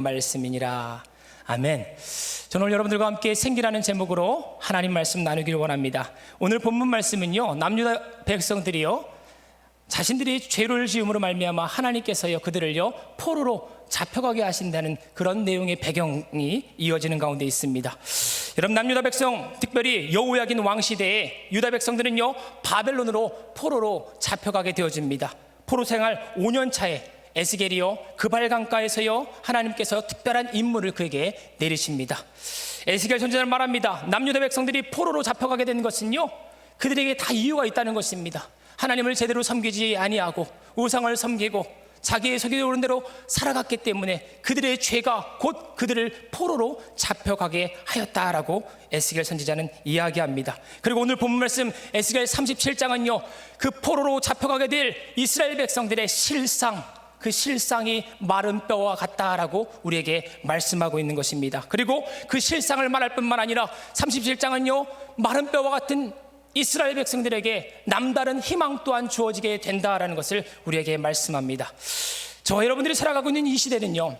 말씀이니라. 아멘. 저는 오늘 여러분들과 함께 생기라는 제목으로 하나님 말씀 나누기를 원합니다. 오늘 본문 말씀은요, 남유다 백성들이요 자신들이 죄를 지음으로 말미암아 하나님께서요 그들을요 포로로 잡혀가게 하신다는 그런 내용의 배경이 이어지는 가운데 있습니다. 여러분, 남유다 백성, 특별히 여호야긴 왕 시대에 유다 백성들은요 바벨론으로 포로로 잡혀가게 되어집니다. 포로 생활 5년 차에 에스겔이요 그발 강가에서요 하나님께서 특별한 임무를 그에게 내리십니다. 에스겔 선지자는 말합니다. 남유다 백성들이 포로로 잡혀가게 된 것은요 그들에게 다 이유가 있다는 것입니다. 하나님을 제대로 섬기지 아니하고 우상을 섬기고 자기의 속에 오른 대로 살아갔기 때문에 그들의 죄가 곧 그들을 포로로 잡혀가게 하였다라고 에스겔 선지자는 이야기합니다. 그리고 오늘 본문 말씀 에스겔 37장은요 그 포로로 잡혀가게 될 이스라엘 백성들의 실상, 그 실상이 마른 뼈와 같다라고 우리에게 말씀하고 있는 것입니다. 그리고 그 실상을 말할 뿐만 아니라 37장은요 마른 뼈와 같은 이스라엘 백성들에게 남다른 희망 또한 주어지게 된다라는 것을 우리에게 말씀합니다. 저와 여러분들이 살아가고 있는 이 시대는요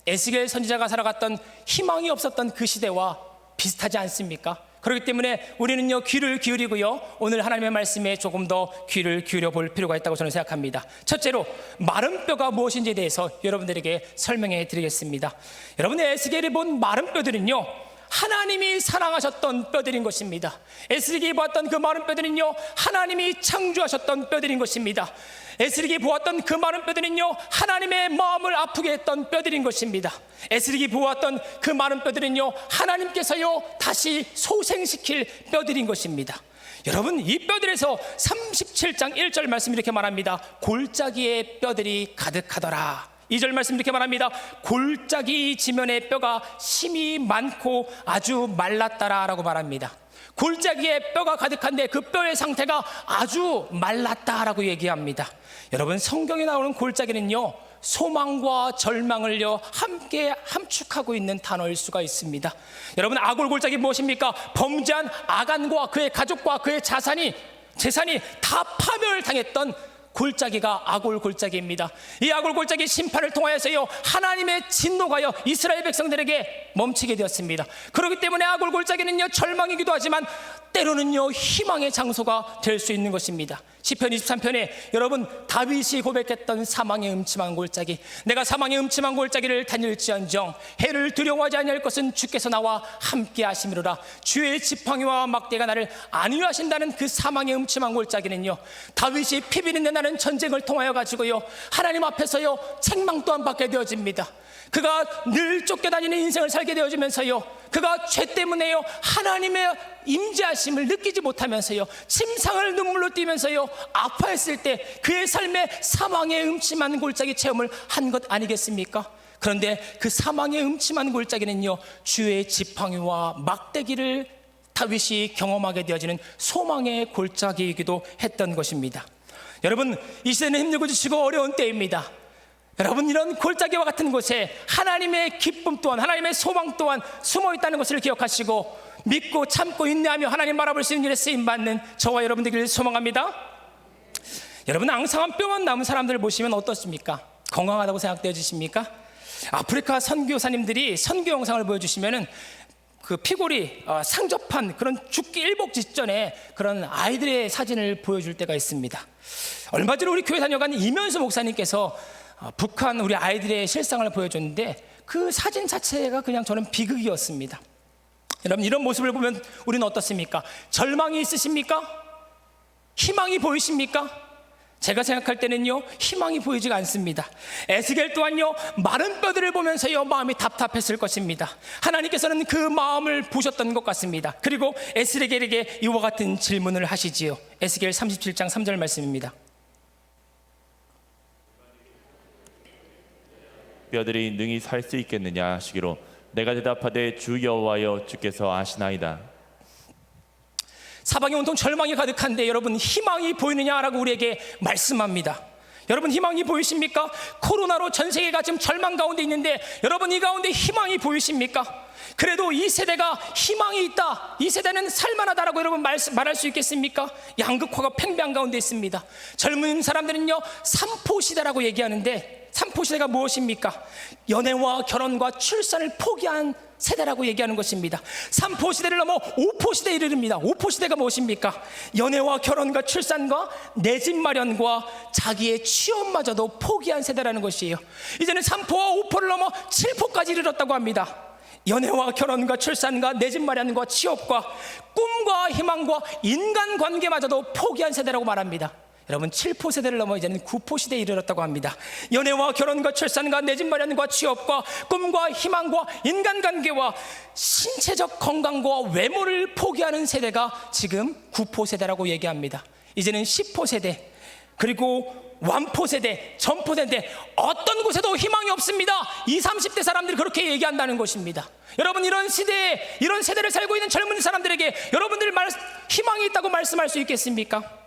에스겔 선지자가 살아갔던 희망이 없었던 그 시대와 비슷하지 않습니까? 그렇기 때문에 우리는요 귀를 기울이고요 오늘 하나님의 말씀에 조금 더 귀를 기울여 볼 필요가 있다고 저는 생각합니다. 첫째로 마른 뼈가 무엇인지에 대해서 여러분들에게 설명해 드리겠습니다. 여러분, 에스겔이 본 마른 뼈들은요 하나님이 사랑하셨던 뼈들인 것입니다. 에스겔이 보았던 그 마른 뼈들은요 하나님이 창조하셨던 뼈들인 것입니다. 에스겔이 보았던 그 마른 뼈들은요 하나님의 마음을 아프게 했던 뼈들인 것입니다. 에스겔이 보았던 그 마른 뼈들은요 하나님께서요 다시 소생시킬 뼈들인 것입니다. 여러분, 이 뼈들에서 37장 1절 말씀 이렇게 말합니다. 골짜기에 뼈들이 가득하더라. 2절 말씀 이렇게 말합니다. 골짜기 지면에 뼈가 심이 많고 아주 말랐다라고 말합니다. 골짜기에 뼈가 가득한데 그 뼈의 상태가 아주 말랐다라고 얘기합니다. 여러분, 성경에 나오는 골짜기는요 소망과 절망을요 함께 함축하고 있는 단어일 수가 있습니다. 여러분, 아골 골짜기 무엇입니까? 범죄한 아간과 그의 가족과 그의 재산이 다 파멸당했던 골짜기가 아골 골짜기입니다. 이 아골 골짜기 심판을 통하여서요 하나님의 진노가요 이스라엘 백성들에게 멈추게 되었습니다. 그렇기 때문에 아골 골짜기는요 절망이기도 하지만 때로는요 희망의 장소가 될 수 있는 것입니다. 시편 23편에 여러분 다윗이 고백했던 사망의 음침한 골짜기, 내가 사망의 음침한 골짜기를 다닐지언정 해를 두려워하지 아니할 것은 주께서 나와 함께 하심이로라. 주의 지팡이와 막대가 나를 안위하신다는 그 사망의 음침한 골짜기는요 다윗이 피비린내 나는 전쟁을 통하여 가지고요 하나님 앞에서요 책망 또한 받게 되어집니다. 그가 늘 쫓겨다니는 인생을 살게 되어지면서요 그가 죄 때문에요 하나님의 임재하심을 느끼지 못하면서요 침상을 눈물로 띠면서요 아파했을 때 그의 삶에 사망의 음침한 골짜기 체험을 한 것 아니겠습니까? 그런데 그 사망의 음침한 골짜기는요 주의 지팡이와 막대기를 다윗이 경험하게 되어지는 소망의 골짜기이기도 했던 것입니다. 여러분, 이 시대는 힘들고 지치고 어려운 때입니다. 여러분, 이런 골짜기와 같은 곳에 하나님의 기쁨 또한, 하나님의 소망 또한 숨어 있다는 것을 기억하시고 믿고 참고 인내하며 하나님 바라볼 수 있는 일에 쓰임받는 저와 여러분들을 소망합니다. 여러분, 앙상한 뼈만 남은 사람들을 보시면 어떻습니까? 건강하다고 생각되어지십니까? 아프리카 선교사님들이 선교 영상을 보여주시면은 그 피골이 상접한 그런 죽기 일복 직전에 그런 아이들의 사진을 보여줄 때가 있습니다. 얼마 전에 우리 교회 다녀간 이면수 목사님께서 북한 우리 아이들의 실상을 보여줬는데 그 사진 자체가 그냥 저는 비극이었습니다. 여러분, 이런 모습을 보면 우리는 어떻습니까? 절망이 있으십니까? 희망이 보이십니까? 제가 생각할 때는요 희망이 보이지가 않습니다. 에스겔 또한요 마른 뼈들을 보면서요 마음이 답답했을 것입니다. 하나님께서는 그 마음을 보셨던 것 같습니다. 그리고 에스겔에게 이와 같은 질문을 하시지요. 에스겔 37장 3절 말씀입니다. 뼈들이 능히 살 수 있겠느냐 하시기로 내가 대답하되 주 여호와여 주께서 아시나이다. 사방이 온통 절망이 가득한데 여러분 희망이 보이느냐라고 우리에게 말씀합니다. 여러분, 희망이 보이십니까? 코로나로 전 세계가 지금 절망 가운데 있는데 여러분 이 가운데 희망이 보이십니까? 그래도 이 세대가 희망이 있다, 이 세대는 살만하다라고 여러분 말할 수 있겠습니까? 양극화가 팽배한 가운데 있습니다. 젊은 사람들은요 삼포시대라고 얘기하는데 삼포시대가 무엇입니까? 연애와 결혼과 출산을 포기한 세대라고 얘기하는 것입니다. 삼포시대를 넘어 오포시대에 이르릅니다. 오포시대가 무엇입니까? 연애와 결혼과 출산과 내 집 마련과 자기의 취업마저도 포기한 세대라는 것이에요. 이제는 삼포와 오포를 넘어 칠포까지 이르렀다고 합니다. 연애와 결혼과 출산과 내 집 마련과 취업과 꿈과 희망과 인간관계마저도 포기한 세대라고 말합니다. 여러분, 7포 세대를 넘어 이제는 9포 시대에 이르렀다고 합니다. 연애와 결혼과 출산과 내 집 마련과 취업과 꿈과 희망과 인간관계와 신체적 건강과 외모를 포기하는 세대가 지금 9포 세대라고 얘기합니다. 이제는 10포 세대, 그리고 완포 세대, 전포 세대, 어떤 곳에도 희망이 없습니다. 20, 30대 사람들이 그렇게 얘기한다는 것입니다. 여러분, 이런 시대에, 이런 세대를 살고 있는 젊은 사람들에게 여러분들 희망이 있다고 말씀할 수 있겠습니까?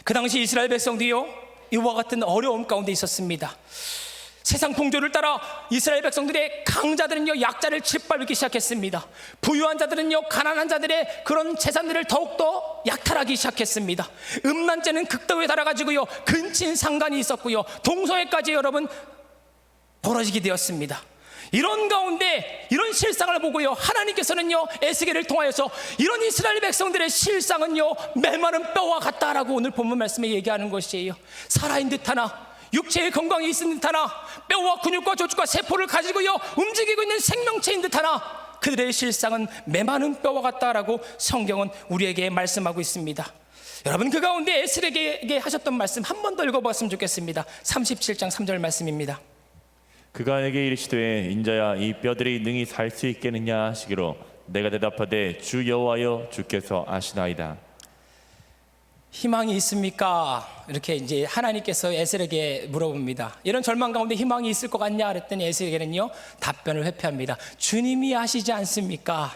그 당시 이스라엘 백성들이요, 이와 같은 어려움 가운데 있었습니다. 세상 풍조를 따라 이스라엘 백성들의 강자들은요, 약자를 짓밟기 시작했습니다. 부유한 자들은요, 가난한 자들의 그런 재산들을 더욱더 약탈하기 시작했습니다. 음란죄는 극도에 달아가지고요, 근친 상간이 있었고요, 동성애까지 여러분 벌어지게 되었습니다. 이런 가운데 이런 실상을 보고요, 하나님께서는요, 에스겔을 통하여서 이런 이스라엘 백성들의 실상은요, 메마른 뼈와 같다라고 오늘 본문 말씀에 얘기하는 것이에요. 살아있는 듯하나 육체의 건강이 있는 듯하나 뼈와 근육과 조직과 세포를 가지고요, 움직이고 있는 생명체인 듯하나 그들의 실상은 메마른 뼈와 같다라고 성경은 우리에게 말씀하고 있습니다. 여러분, 그 가운데 에스겔에게 하셨던 말씀 한 번 더 읽어봤으면 좋겠습니다. 37장 3절 말씀입니다. 그가 내게 이르시되 인자야 이 뼈들이 능히 살 수 있겠느냐 하시기로 내가 대답하되 주 여호와여 주께서 아시나이다. 희망이 있습니까? 이렇게 이제 하나님께서 에스겔에게 물어봅니다. 이런 절망 가운데 희망이 있을 것 같냐 그랬더니 에스겔은요, 답변을 회피합니다. 주님이 아시지 않습니까?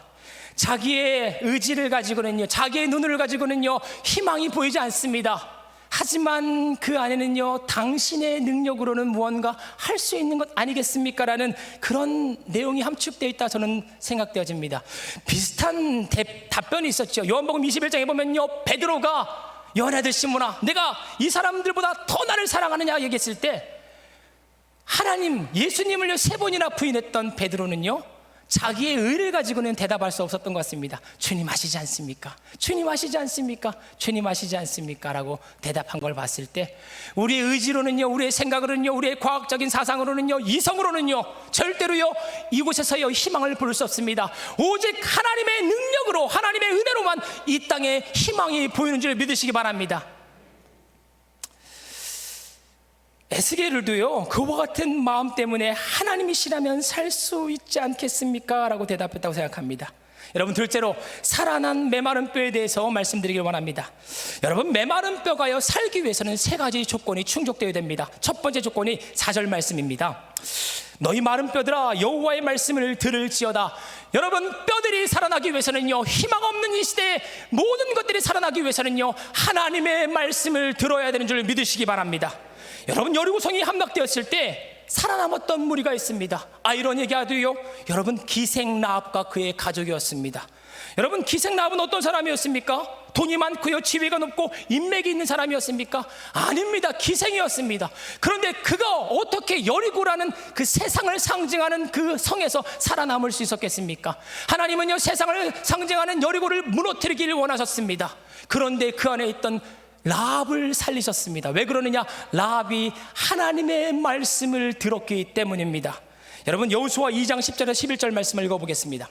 자기의 의지를 가지고는요, 자기의 눈을 가지고는요, 희망이 보이지 않습니다. 하지만 그 안에는요, 당신의 능력으로는 무언가 할 수 있는 것 아니겠습니까? 라는 그런 내용이 함축되어 있다 저는 생각되어집니다. 비슷한 답변이 있었죠. 요한복음 21장에 보면요, 베드로가 연하들 시몬아, 내가 이 사람들보다 더 나를 사랑하느냐 얘기했을 때 하나님, 예수님을요 3번이나 부인했던 베드로는요, 자기의 의를 가지고는 대답할 수 없었던 것 같습니다. 주님 아시지 않습니까? 주님 아시지 않습니까? 주님 아시지 않습니까? 라고 대답한 걸 봤을 때 우리의 의지로는요, 우리의 생각으로는요, 우리의 과학적인 사상으로는요, 이성으로는요, 절대로요 이곳에서요 희망을 볼 수 없습니다. 오직 하나님의 능력으로, 하나님의 은혜로만 이 땅에 희망이 보이는 줄 믿으시기 바랍니다. 에스겔을도요, 그와 같은 마음 때문에 하나님이시라면 살 수 있지 않겠습니까? 라고 대답했다고 생각합니다. 여러분, 둘째로 살아난 메마른 뼈에 대해서 말씀드리길 원합니다. 여러분, 메마른 뼈가요 살기 위해서는 3가지 조건이 충족되어야 됩니다. 첫 번째 조건이 4절 말씀입니다. 너희 마른 뼈들아 여호와의 말씀을 들을지어다. 여러분, 뼈들이 살아나기 위해서는요, 희망 없는 이 시대에 모든 것들이 살아나기 위해서는요, 하나님의 말씀을 들어야 되는 줄 믿으시기 바랍니다. 여러분, 여리고성이 함락되었을 때 살아남았던 무리가 있습니다. 아이러니하게도요, 여러분, 기생라합과 그의 가족이었습니다. 여러분, 기생라합은 어떤 사람이었습니까? 돈이 많고요, 지위가 높고 인맥이 있는 사람이었습니까? 아닙니다. 기생이었습니다. 그런데 그가 어떻게 여리고라는 그 세상을 상징하는 그 성에서 살아남을 수 있었겠습니까? 하나님은요, 세상을 상징하는 여리고를 무너뜨리기를 원하셨습니다. 그런데 그 안에 있던 라합을 살리셨습니다. 왜 그러느냐? 라합이 하나님의 말씀을 들었기 때문입니다. 여러분, 여호수아 2장 10절에서 11절 말씀을 읽어보겠습니다.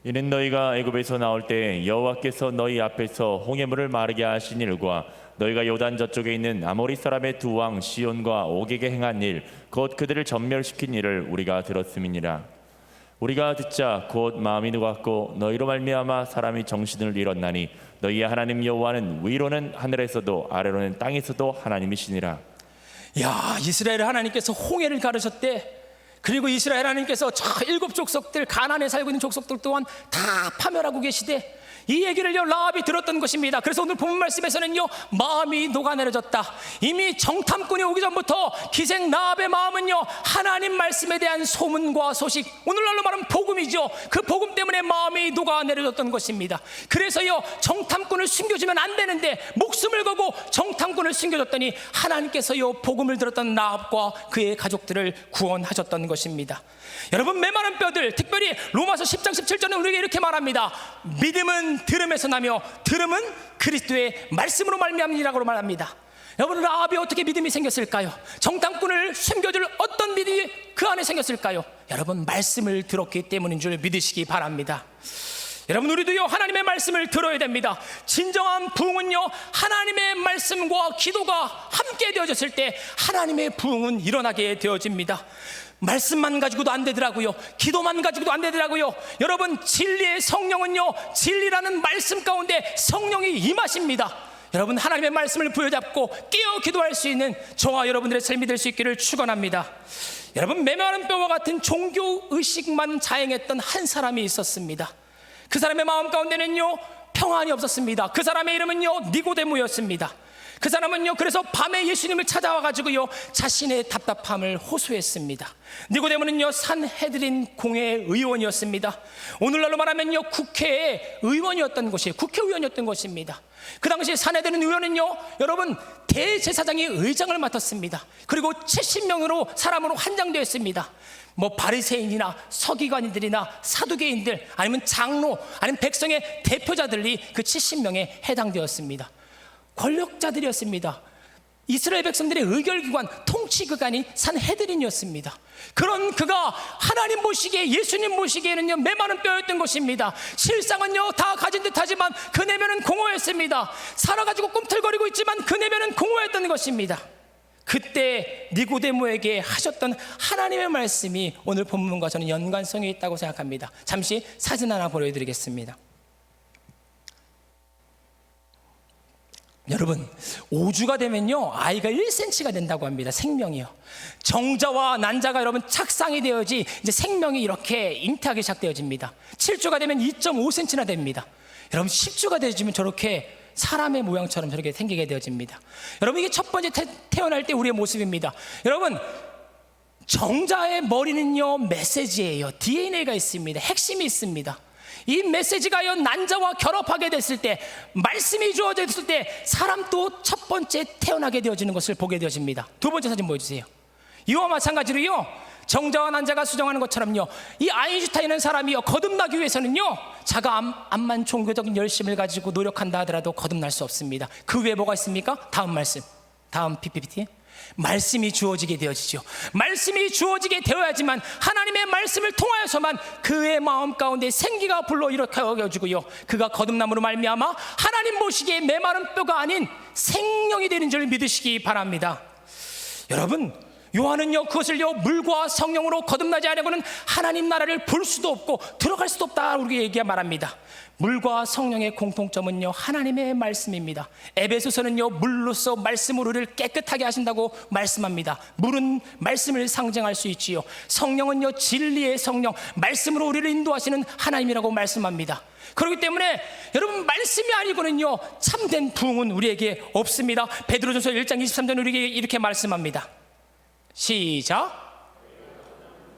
이는 너희가 애굽에서 나올 때 여호와께서 너희 앞에서 홍해물을 마르게 하신 일과 너희가 요단 저쪽에 있는 아모리 사람의 두 왕 시온과 옥에게 행한 일, 곧 그들을 전멸시킨 일을 우리가 들었음이니라. 우리가 듣자 곧 마음이 녹았고 너희로 말미암아 사람이 정신을 잃었나니 너희의 하나님 여호와는 위로는 하늘에서도 아래로는 땅에서도 하나님이시니라. 야, 이스라엘 하나님께서 홍해를 가르셨대. 그리고 이스라엘 하나님께서 저 7 족속들, 가나안에 살고 있는 족속들 또한 다 파멸하고 계시되, 이 얘기를요 라합이 들었던 것입니다. 그래서 오늘 본문 말씀에서는요 마음이 녹아내려졌다. 이미 정탐꾼이 오기 전부터 기생 라합의 마음은요 하나님 말씀에 대한 소문과 소식, 오늘날로 말하면 복음이죠. 그 복음 때문에 마음이 녹아내려졌던 것입니다. 그래서요 정탐꾼을 숨겨주면 안 되는데 목숨을 걸고 정탐꾼을 숨겨줬더니 하나님께서요 복음을 들었던 라합과 그의 가족들을 구원하셨던 것입니다. 여러분, 메마른 뼈들, 특별히 로마서 10장 17절은 우리에게 이렇게 말합니다. 믿음은 들음에서 나며 들음은 그리스도의 말씀으로 말미암니라고 말합니다. 여러분, 라합이 어떻게 믿음이 생겼을까요? 정탐꾼을 숨겨줄 어떤 믿음이 그 안에 생겼을까요? 여러분, 말씀을 들었기 때문인 줄 믿으시기 바랍니다. 여러분, 우리도요 하나님의 말씀을 들어야 됩니다. 진정한 부흥은요 하나님의 말씀과 기도가 함께 되어졌을 때 하나님의 부흥은 일어나게 되어집니다. 말씀만 가지고도 안 되더라고요. 기도만 가지고도 안 되더라고요. 여러분, 진리의 성령은요 진리라는 말씀 가운데 성령이 임하십니다. 여러분, 하나님의 말씀을 부여잡고 깨어 기도할 수 있는 저와 여러분들의 삶이 될 수 있기를 축원합니다. 여러분, 메마른 뼈와 같은 종교 의식만 자행했던 한 사람이 있었습니다. 그 사람의 마음 가운데는요 평안이 없었습니다. 그 사람의 이름은요 니고데모였습니다. 그 사람은요 그래서 밤에 예수님을 찾아와가지고요 자신의 답답함을 호소했습니다. 니고데모는요 산헤드린 공회 의원이었습니다. 오늘날로 말하면요 국회의 의원이었던 것이에요. 국회의원이었던 것입니다. 그 당시 산헤드린 의원은요 여러분 대제사장의 의장을 맡았습니다. 그리고 70명으로 사람으로 환장되었습니다. 뭐 바리새인이나 서기관들이나 사두개인들 아니면 장로 아니면 백성의 대표자들이 그 70명에 해당되었습니다. 권력자들이었습니다. 이스라엘 백성들의 의결기관, 통치기관이 산헤드린이었습니다. 그런 그가 하나님 보시기에, 예수님 보시기에는요 메마른 뼈였던 것입니다. 실상은요 다 가진 듯하지만 그 내면은 공허했습니다. 살아가지고 꿈틀거리고 있지만 그 내면은 공허했던 것입니다. 그때 니고데모에게 하셨던 하나님의 말씀이 오늘 본문과 저는 연관성이 있다고 생각합니다. 잠시 사진 하나 보여드리겠습니다. 여러분, 5주가 되면요 아이가 1cm가 된다고 합니다. 생명이요. 정자와 난자가 여러분 착상이 되어지 이제 생명이 이렇게 잉태하기 시작되어집니다. 7주가 되면 2.5cm나 됩니다. 여러분, 10주가 되어지면 저렇게 사람의 모양처럼 저렇게 생기게 되어집니다. 여러분, 이게 첫 번째 태어날 때 우리의 모습입니다. 여러분, 정자의 머리는요 메시지예요. DNA가 있습니다. 핵심이 있습니다. 이 메시지가요 난자와 결합하게 됐을 때, 말씀이 주어졌을 때 사람도 첫 번째 태어나게 되어지는 것을 보게 되어집니다. 두 번째 사진 보여주세요. 이와 마찬가지로요 정자와 난자가 수정하는 것처럼요 이 아인슈타인은 사람이요 거듭나기 위해서는요 자가 암만 종교적인 열심을 가지고 노력한다 하더라도 거듭날 수 없습니다. 그 외에 뭐가 있습니까? 다음 말씀, 다음 PPT. 말씀이 주어지게 되어지죠. 말씀이 주어지게 되어야지만 하나님의 말씀을 통하여서만 그의 마음 가운데 생기가 불러 일으켜지고요 그가 거듭남으로 말미암아 하나님 보시기에 메마른 뼈가 아닌 생명이 되는 줄 믿으시기 바랍니다. 여러분, 요한은요 그것을요 물과 성령으로 거듭나지 않으고는 하나님 나라를 볼 수도 없고 들어갈 수도 없다 우리에게 얘기해 말합니다. 물과 성령의 공통점은요 하나님의 말씀입니다. 에베소서는요 물로서 말씀으로 우리를 깨끗하게 하신다고 말씀합니다. 물은 말씀을 상징할 수 있지요. 성령은요 진리의 성령, 말씀으로 우리를 인도하시는 하나님이라고 말씀합니다. 그렇기 때문에 여러분, 말씀이 아니고는요 참된 부흥은 우리에게 없습니다. 베드로전서 1장 23절 우리에게 이렇게 말씀합니다. 시작.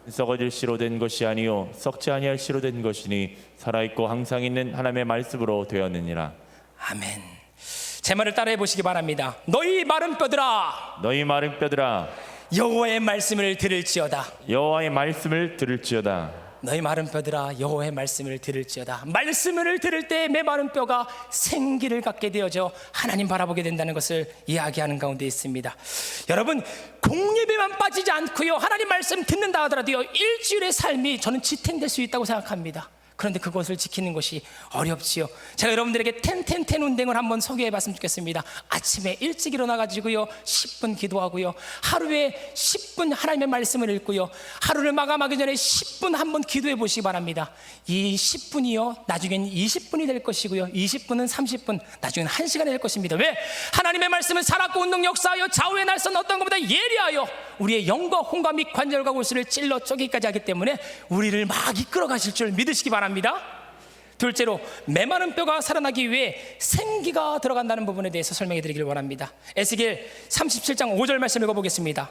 썩어질 씨로 된 것이 아니요 썩지 아니할 씨로 된 것이니 살아있고 항상 있는 하나님의 말씀으로 되었느니라. 아멘. 제 말을 따라해 보시기 바랍니다. 너희 마른 뼈들아, 너희 마른 뼈들아, 여호와의 말씀을 들을지어다. 여호와의 말씀을 들을지어다. 너희 마른 뼈들아, 여호와의 말씀을 들을지어다. 말씀을 들을 때 메마른 뼈가 생기를 갖게 되어져 하나님 바라보게 된다는 것을 이야기하는 가운데 있습니다. 여러분, 공예배만 빠지지 않고요 하나님 말씀 듣는다 하더라도요 일주일의 삶이 저는 지탱될 수 있다고 생각합니다. 그런데 그것을 지키는 것이 어렵지요. 제가 여러분들에게 10-10-10 운동을 한번 소개해 봤으면 좋겠습니다. 아침에 일찍 일어나가지고요 10분 기도하고요, 하루에 10분 하나님의 말씀을 읽고요, 하루를 마감하기 전에 10분 한번 기도해 보시기 바랍니다. 이 10분이요 나중엔 20분이 될 것이고요, 20분은 30분, 나중엔 1시간이 될 것입니다. 왜? 하나님의 말씀은 살았고 운동 역사하여 좌우의 날선 어떤 것보다 예리하여 우리의 영과 혼과 및 관절과 골수를 찔러 쪼개기까지 하기 때문에 우리를 막 이끌어 가실 줄 믿으시기 바랍니다. 둘째로 메마른 뼈가 살아나기 위해 생기가 들어간다는 부분에 대해서 설명해 드리길 원합니다. 에스겔 37장 5절 말씀 읽어보겠습니다.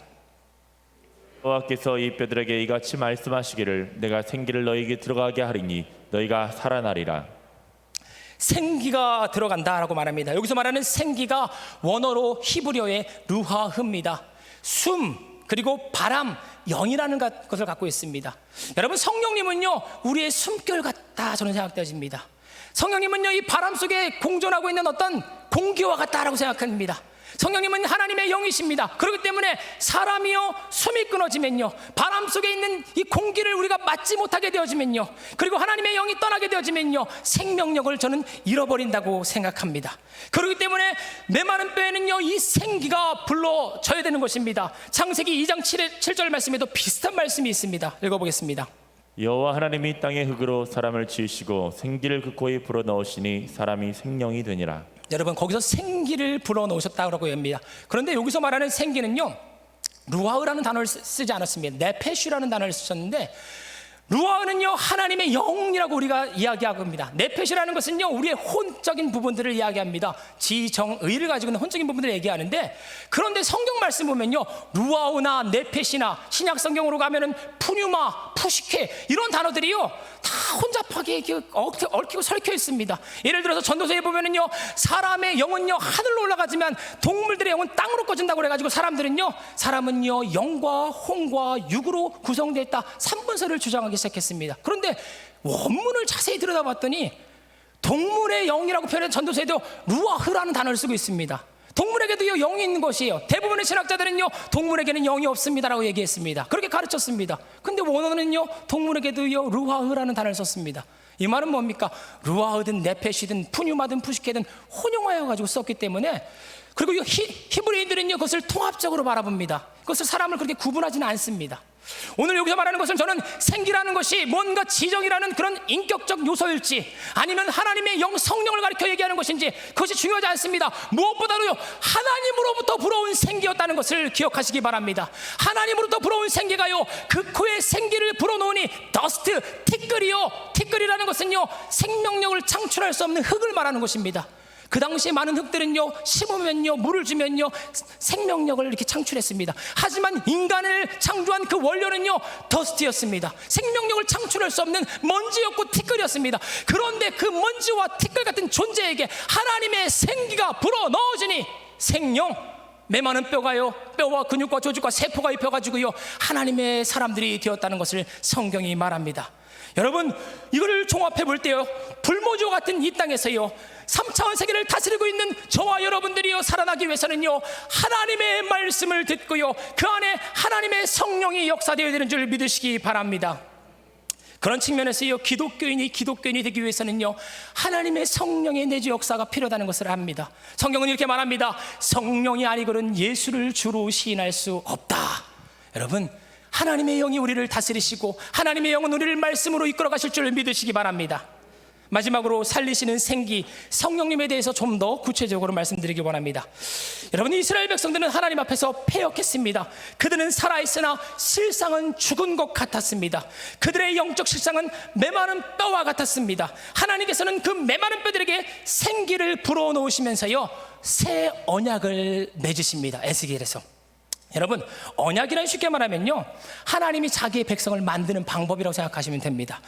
여호와께서 이 뼈들에게 이같이 말씀하시기를 내가 생기를 너희에게 들어가게 하리니 너희가 살아나리라. 생기가 들어간다라고 말합니다. 여기서 말하는 생기가 원어로 히브리어의 루하흐입니다. 숨 그리고 바람, 영이라는 것을 갖고 있습니다. 여러분, 성령님은요 우리의 숨결 같다 저는 생각되어집니다. 성령님은요 이 바람 속에 공존하고 있는 어떤 공기와 같다라고 생각합니다. 성령님은 하나님의 영이십니다. 그렇기 때문에 사람이요 숨이 끊어지면요, 바람 속에 있는 이 공기를 우리가 맞지 못하게 되어지면요, 그리고 하나님의 영이 떠나게 되어지면요, 생명력을 저는 잃어버린다고 생각합니다. 그렇기 때문에 메마른 뼈에는요 이 생기가 불러져야 되는 것입니다. 창세기 2장 7절 말씀에도 비슷한 말씀이 있습니다. 읽어보겠습니다. 여호와 하나님이 땅의 흙으로 사람을 지으시고 생기를 그 코에 불어넣으시니 사람이 생명이 되니라. 여러분, 거기서 생기를 불어넣으셨다고 합니다. 그런데 여기서 말하는 생기는요 루아흐라는 단어를 쓰지 않았습니다. 네페슈라는 단어를 쓰셨는데, 루아흐는요 하나님의 영이라고 우리가 이야기하고 합니다. 네페시라는 것은요 우리의 혼적인 부분들을 이야기합니다. 지정의를 가지고 있는 혼적인 부분들을 얘기하는데, 그런데 성경 말씀 보면요 루아흐나 네페시나 신약 성경으로 가면은 푸뉴마, 푸시케 이런 단어들이요 다 혼잡하게 얽히고 설켜 있습니다. 예를 들어서 전도서에 보면은요 사람의 영은요 하늘로 올라가지만 동물들의 영은 땅으로 꺼진다고 그래가지고 사람은요 영과 혼과 육으로 구성되어 있다 3분설을 주장하기 시작했습니다. 그런데 원문을 자세히 들여다봤더니 동물의 영이라고 표현한 전도서에도 루아흐라는 단어를 쓰고 있습니다. 동물에게도 영이 있는 것이에요. 대부분의 신학자들은요 동물에게는 영이 없습니다라고 얘기했습니다. 그렇게 가르쳤습니다. 근데 원어는요 동물에게도요 루아흐라는 단어를 썼습니다. 이 말은 뭡니까? 루아흐든 네페시든 푸뉴마든 푸시케든 혼용하여 가지고 썼기 때문에, 그리고 히브리인들은요 그것을 통합적으로 바라봅니다. 그것을 사람을 그렇게 구분하지는 않습니다. 오늘 여기서 말하는 것은 저는 생기라는 것이 뭔가 지정이라는 그런 인격적 요소일지, 아니면 하나님의 영 성령을 가리켜 얘기하는 것인지 그것이 중요하지 않습니다. 무엇보다도요 하나님으로부터 불어온 생기였다는 것을 기억하시기 바랍니다. 하나님으로부터 불어온 생기가요 그 코에 생기를 불어넣으니 더스트, 티끌이라는 것은요 생명력을 창출할 수 없는 흙을 말하는 것입니다. 그 당시에 많은 흙들은요 심으면요 물을 주면요 생명력을 이렇게 창출했습니다. 하지만 인간을 창조한 그 원료는요 더스트였습니다. 생명력을 창출할 수 없는 먼지였고 티끌이었습니다. 그런데 그 먼지와 티끌 같은 존재에게 하나님의 생기가 불어넣어지니 생명, 메마른 뼈가요 뼈와 근육과 조직과 세포가 입혀가지고요 하나님의 사람들이 되었다는 것을 성경이 말합니다. 여러분, 이거를 종합해 볼 때요 불모지와 같은 이 땅에서요 3차원 세계를 다스리고 있는 저와 여러분들이요 살아나기 위해서는요 하나님의 말씀을 듣고요 그 안에 하나님의 성령이 역사되어야 되는 줄 믿으시기 바랍니다. 그런 측면에서요 기독교인이 되기 위해서는요 하나님의 성령의 내주 역사가 필요하다는 것을 압니다. 성경은 이렇게 말합니다. 성령이 아니고는 예수를 주로 시인할 수 없다. 여러분, 하나님의 영이 우리를 다스리시고 하나님의 영은 우리를 말씀으로 이끌어 가실 줄 믿으시기 바랍니다. 마지막으로 살리시는 생기, 성령님에 대해서 좀 더 구체적으로 말씀드리기 원합니다. 여러분, 이스라엘 백성들은 하나님 앞에서 패역했습니다. 그들은 살아있으나 실상은 죽은 것 같았습니다. 그들의 영적 실상은 메마른 뼈와 같았습니다. 하나님께서는 그 메마른 뼈들에게 생기를 불어넣으시면서요 새 언약을 맺으십니다. 에스겔에서. 여러분, 언약이란 쉽게 말하면요 하나님이 자기의 백성을 만드는 방법이라고 생각하시면 됩니다.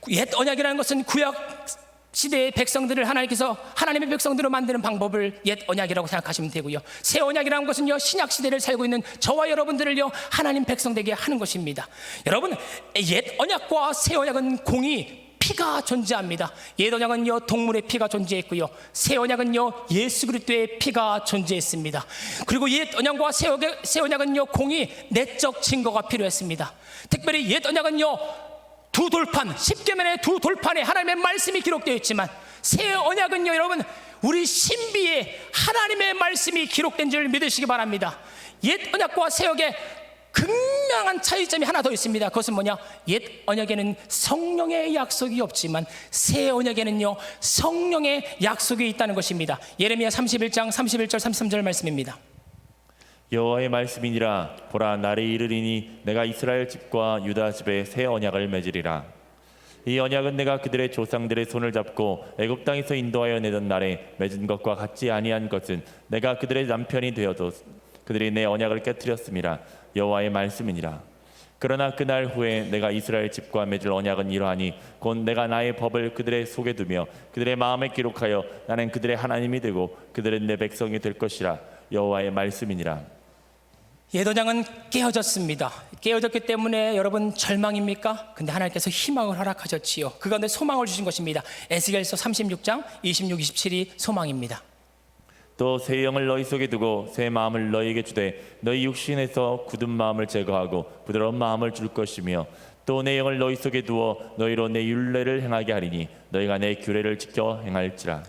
옛 언약이라는 것은 구약 시대의 백성들을 하나님께서 하나님의 백성들을 만드는 방법을 옛 언약이라고 생각하시면 되고요, 새 언약이라는 것은요 신약 시대를 살고 있는 저와 여러분들을요 하나님 백성 되게 하는 것입니다. 여러분, 옛 언약과 새 언약은 공이 피가 존재합니다. 옛 언약은요 동물의 피가 존재했고요, 새 언약은요 예수 그리스도의 피가 존재했습니다. 그리고 옛 언약과 새 언약은요 공이 내적 증거가 필요했습니다. 특별히 옛 언약은요 두 돌판, 십계명의 두 돌판에 하나님의 말씀이 기록되어 있지만, 새 언약은요 여러분 우리 신비에 하나님의 말씀이 기록된 줄 믿으시기 바랍니다. 옛 언약과 새 언약의 극명한 차이점이 하나 더 있습니다. 그것은 뭐냐? 옛 언약에는 성령의 약속이 없지만 새 언약에는요 성령의 약속이 있다는 것입니다. 예레미야 31장 31절 33절 말씀입니다. 여호와의 말씀이니라. 보라, 날이 이르리니 내가 이스라엘 집과 유다 집에 새 언약을 맺으리라. 이 언약은 내가 그들의 조상들의 손을 잡고 애굽 땅에서 인도하여 내던 날에 맺은 것과 같지 아니한 것은 내가 그들의 남편이 되어도 그들이 내 언약을 깨뜨렸음이라. 여호와의 말씀이니라. 그러나 그날 후에 내가 이스라엘 집과 맺을 언약은 이러하니 곧 내가 나의 법을 그들의 속에 두며 그들의 마음에 기록하여 나는 그들의 하나님이 되고 그들은 내 백성이 될 것이라. 여호와의 말씀이니라. 옛 언약은 깨어졌습니다. 깨어졌기 때문에 여러분 절망입니까? 근데 하나님께서 희망을 허락하셨지요. 그 가운데 소망을 주신 것입니다. 에스겔서 36장 26, 27이 소망입니다. 또 새 영을 너희 속에 두고 새 마음을 너희에게 주되 너희 육신에서 굳은 마음을 제거하고 부드러운 마음을 줄 것이며 또 내 영을 너희 속에 두어 너희로 내 율례를 행하게 하리니 너희가 내 규례를 지켜 행할지라.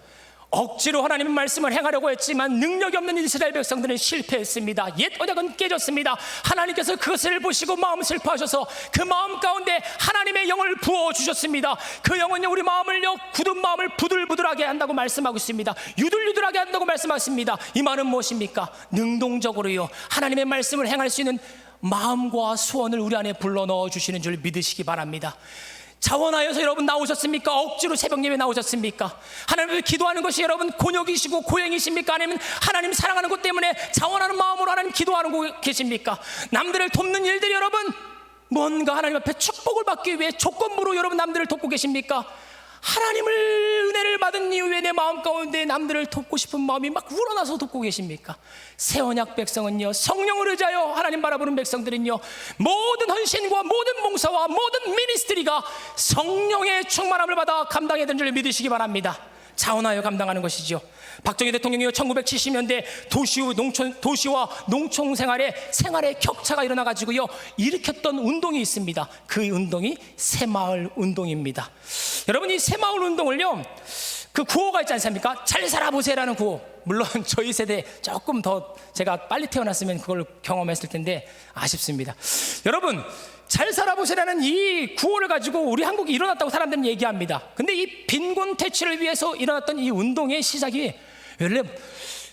억지로 하나님의 말씀을 행하려고 했지만 능력이 없는 이스라엘 백성들은 실패했습니다. 옛 언약은 깨졌습니다. 하나님께서 그것을 보시고 마음 슬퍼하셔서 그 마음 가운데 하나님의 영을 부어주셨습니다. 그 영은요 우리 마음을요 굳은 마음을 부들부들하게 한다고 말씀하고 있습니다. 유들유들하게 한다고 말씀하십니다. 이 말은 무엇입니까? 능동적으로요 하나님의 말씀을 행할 수 있는 마음과 소원을 우리 안에 불러넣어 주시는 줄 믿으시기 바랍니다. 자원하여서 여러분 나오셨습니까? 억지로 새벽 예배 나오셨습니까? 하나님을 기도하는 것이 여러분 곤욕이시고 고행이십니까? 아니면 하나님 사랑하는 것 때문에 자원하는 마음으로 하나님 기도하는 계십니까? 남들을 돕는 일들이 여러분 뭔가 하나님 앞에 축복을 받기 위해 조건부로 여러분 남들을 돕고 계십니까? 하나님을 은혜를 받은 이후에 내 마음 가운데 남들을 돕고 싶은 마음이 막 우러나서 돕고 계십니까? 새 언약 백성은요 성령을 의지하여 하나님 바라보는 백성들은요 모든 헌신과 모든 봉사와 모든 미니스트리가 성령의 충만함을 받아 감당해야 되는 줄 믿으시기 바랍니다. 자원하여 감당하는 것이죠. 박정희 대통령이 1970년대 도시와 농촌 생활의 격차가 일어나가지고요 일으켰던 운동이 있습니다. 그 운동이 새마을 운동입니다. 여러분 이 새마을 운동을요 그 구호가 있지 않습니까? 잘 살아보세요라는 구호. 물론 저희 세대 조금 더 제가 빨리 태어났으면 그걸 경험했을 텐데 아쉽습니다. 여러분 잘 살아보세요라는 이 구호를 가지고 우리 한국이 일어났다고 사람들은 얘기합니다. 근데 이 빈곤 퇴치를 위해서 일어났던 이 운동의 시작이 원래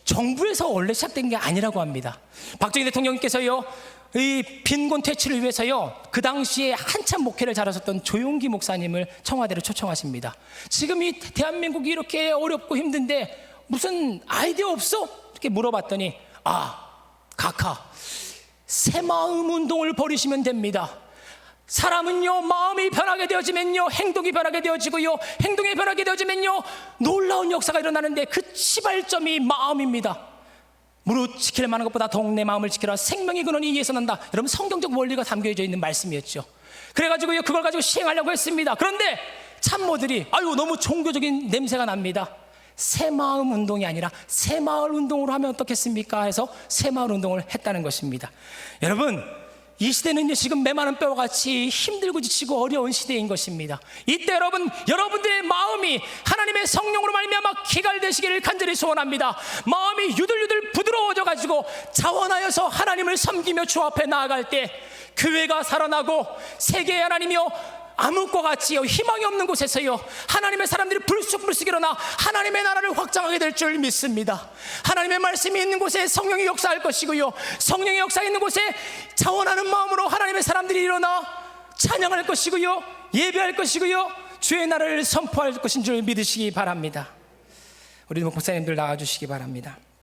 정부에서 원래 시작된 게 아니라고 합니다. 박정희 대통령께서요 이 빈곤 퇴치를 위해서요 그 당시에 한참 목회를 잘하셨던 조용기 목사님을 청와대로 초청하십니다. 지금 이 대한민국이 이렇게 어렵고 힘든데 무슨 아이디어 없어? 이렇게 물어봤더니 각하 새마음 운동을 벌이시면 됩니다. 사람은요 마음이 변하게 되어지면요 행동이 변하게 되어지고요 행동이 변하게 되어지면요 놀라운 역사가 일어나는데 그 시발점이 마음입니다. 무릇 지킬 만한 것보다 더욱 내 마음을 지키라. 생명의 근원이 이에서 난다. 여러분 성경적 원리가 담겨져 있는 말씀이었죠. 그래가지고요 그걸 가지고 시행하려고 했습니다. 그런데 참모들이 너무 종교적인 냄새가 납니다. 새마음 운동이 아니라 새마을 운동으로 하면 어떻겠습니까 해서 새마을 운동을 했다는 것입니다. 여러분 이 시대는요 지금 메마른 뼈와 같이 힘들고 지치고 어려운 시대인 것입니다. 이때 여러분들의 마음이 하나님의 성령으로 말미암아 기갈되시기를 간절히 소원합니다. 마음이 유들유들 부드러워져 가지고 자원하여서 하나님을 섬기며 주 앞에 나아갈 때 교회가 살아나고 세계의 하나님이여 암흑과 같이요 희망이 없는 곳에서요 하나님의 사람들이 불쑥불쑥 일어나 하나님의 나라를 확장하게 될 줄 믿습니다. 하나님의 말씀이 있는 곳에 성령이 역사할 것이고요 성령의 역사 있는 곳에 자원하는 마음으로 하나님의 사람들이 일어나 찬양할 것이고요 예배할 것이고요 주의 나라를 선포할 것인 줄 믿으시기 바랍니다. 우리 목사님들 나와주시기 바랍니다.